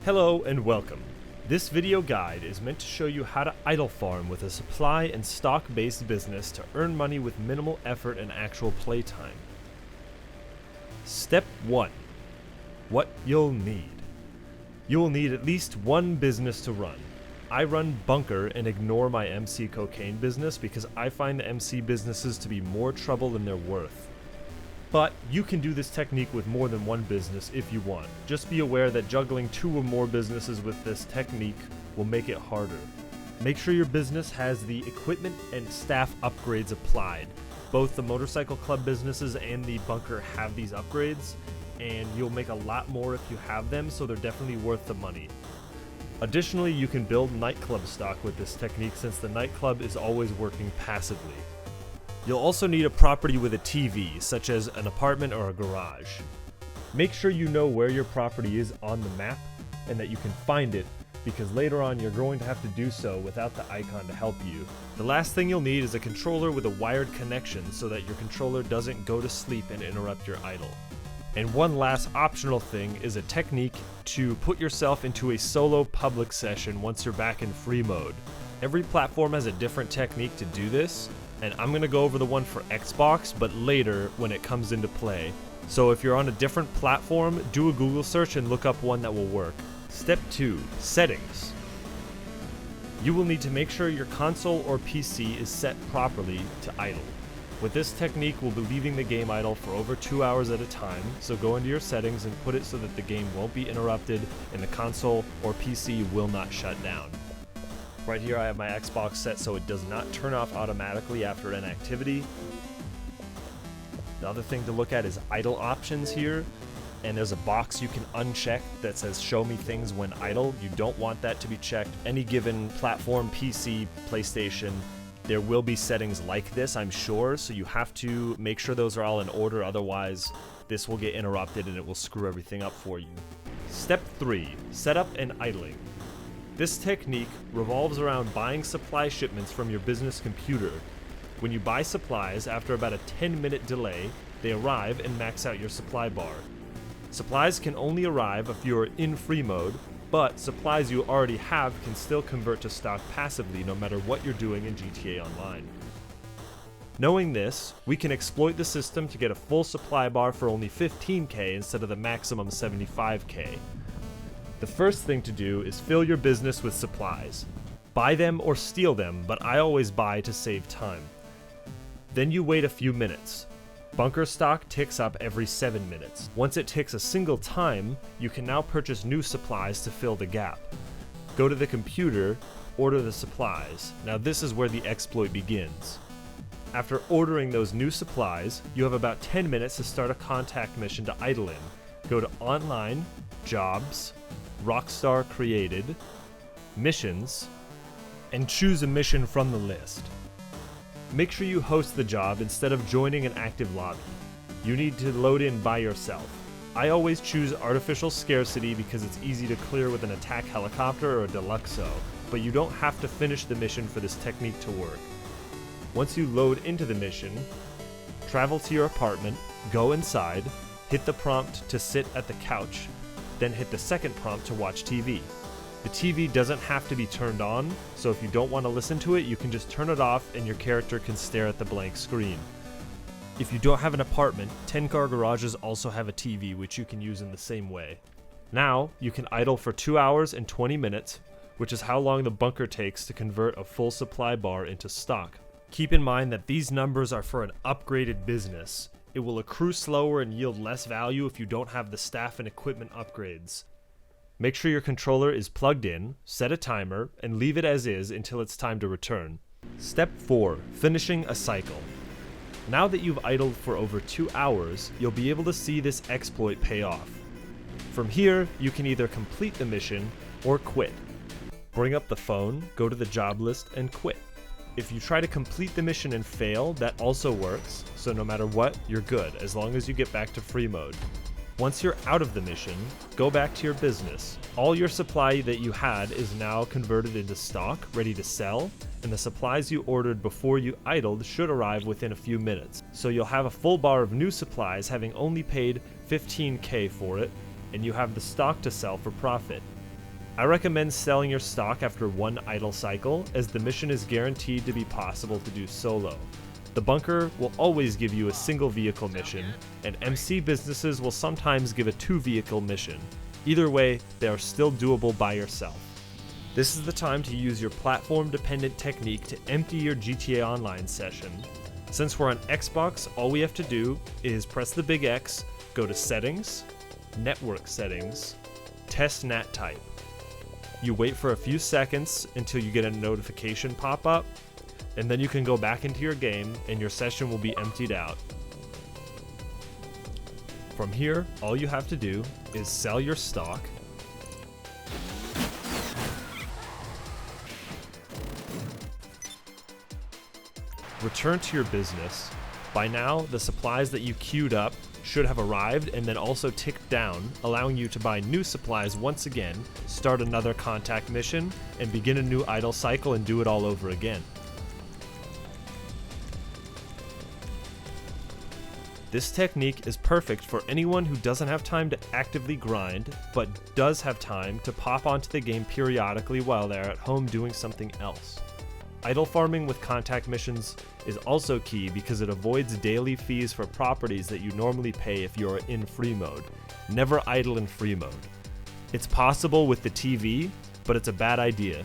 Hello and welcome. This video guide is meant to show you how to idle farm with a supply and stock-based business to earn money with minimal effort and actual playtime. Step 1. What you'll need. You will need at least one business to run. I run Bunker and ignore my MC cocaine business because I find the MC businesses to be more trouble than they're worth. But you can do this technique with more than one business if you want. Just be aware that juggling 2 or more businesses with this technique will make it harder. Make sure your business has the equipment and staff upgrades applied. Both the motorcycle club businesses and the Bunker have these upgrades, and you'll make a lot more if you have them, so they're definitely worth the money. Additionally, you can build nightclub stock with this technique since the nightclub is always working passively. You'll also need a property with a TV, such as an apartment or a garage. Make sure you know where your property is on the map and that you can find it, because later on you're going to have to do so without the icon to help you. The last thing you'll need is a controller with a wired connection so that your controller doesn't go to sleep and interrupt your idle. And one last optional thing is a technique to put yourself into a solo public session once you're back in free mode. Every platform has a different technique to do this, and I'm going to go over the one for Xbox, but later when it comes into play. So if you're on a different platform, do a Google search and look up one that will work. Step 2. Settings. You will need to make sure your console or PC is set properly to idle. With this technique, we'll be leaving the game idle for over 2 hours at a time, so go into your settings and put it so that the game won't be interrupted and the console or PC will not shut down. Right here I have my Xbox set so it does not turn off automatically after an activity. The other thing to look at is idle options here, and there's a box you can uncheck that says show me things when idle. You don't want that to be checked. Any given platform, PC, PlayStation, there will be settings like this, I'm sure, so you have to make sure those are all in order, otherwise this will get interrupted and it will screw everything up for you. Step 3. Setup and idling. This technique revolves around buying supply shipments from your business computer. When you buy supplies, after about a 10-minute delay, they arrive and max out your supply bar. Supplies can only arrive if you're in free mode, but supplies you already have can still convert to stock passively no matter what you're doing in GTA Online. Knowing this, we can exploit the system to get a full supply bar for only 15k instead of the maximum 75k. The first thing to do is fill your business with supplies. Buy them or steal them, but I always buy to save time. Then you wait a few minutes. Bunker stock ticks up every 7 minutes. Once it ticks a single time, you can now purchase new supplies to fill the gap. Go to the computer, order the supplies. Now this is where the exploit begins. After ordering those new supplies, you have about 10 minutes to start a contact mission to idle in. Go to Online, Jobs, Rockstar Created, Missions, and choose a mission from the list. Make sure you host the job instead of joining an active lobby. You need to load in by yourself. I always choose Artificial Scarcity because it's easy to clear with an attack helicopter or a Deluxo, but you don't have to finish the mission for this technique to work. Once you load into the mission, travel to your apartment, go inside, hit the prompt to sit at the couch, then hit the second prompt to watch TV. The TV doesn't have to be turned on, so if you don't want to listen to it, you can just turn it off and your character can stare at the blank screen. If you don't have an apartment, 10-car garages also have a TV which you can use in the same way. Now, you can idle for 2 hours and 20 minutes, which is how long the Bunker takes to convert a full supply bar into stock. Keep in mind that these numbers are for an upgraded business. It will accrue slower and yield less value if you don't have the staff and equipment upgrades. Make sure your controller is plugged in, set a timer, and leave it as is until it's time to return. Step 4. Finishing a cycle. Now that you've idled for over 2 hours, you'll be able to see this exploit pay off. From here, you can either complete the mission or quit. Bring up the phone, go to the job list, and quit. If you try to complete the mission and fail, that also works, so no matter what, you're good, as long as you get back to free mode. Once you're out of the mission, go back to your business. All your supply that you had is now converted into stock, ready to sell, and the supplies you ordered before you idled should arrive within a few minutes. So you'll have a full bar of new supplies having only paid 15k for it, and you have the stock to sell for profit. I recommend selling your stock after one idle cycle, as the mission is guaranteed to be possible to do solo. The bunker will always give you a single vehicle mission, and MC businesses will sometimes give a 2-vehicle mission. Either way, they are still doable by yourself. This is the time to use your platform-dependent technique to empty your GTA Online session. Since we're on Xbox, all we have to do is press the big X, go to Settings, Network Settings, Test NAT Type. You wait for a few seconds until you get a notification pop up, and then you can go back into your game and your session will be emptied out. From here, all you have to do is sell your stock, return to your business. By now, the supplies that you queued up should have arrived and then also ticked down, allowing you to buy new supplies once again, start another contact mission, and begin a new idle cycle and do it all over again. This technique is perfect for anyone who doesn't have time to actively grind, but does have time to pop onto the game periodically while they're at home doing something else. Idle farming with contact missions is also key because it avoids daily fees for properties that you normally pay if you're in free mode. Never idle in free mode. It's possible with the TV, but it's a bad idea.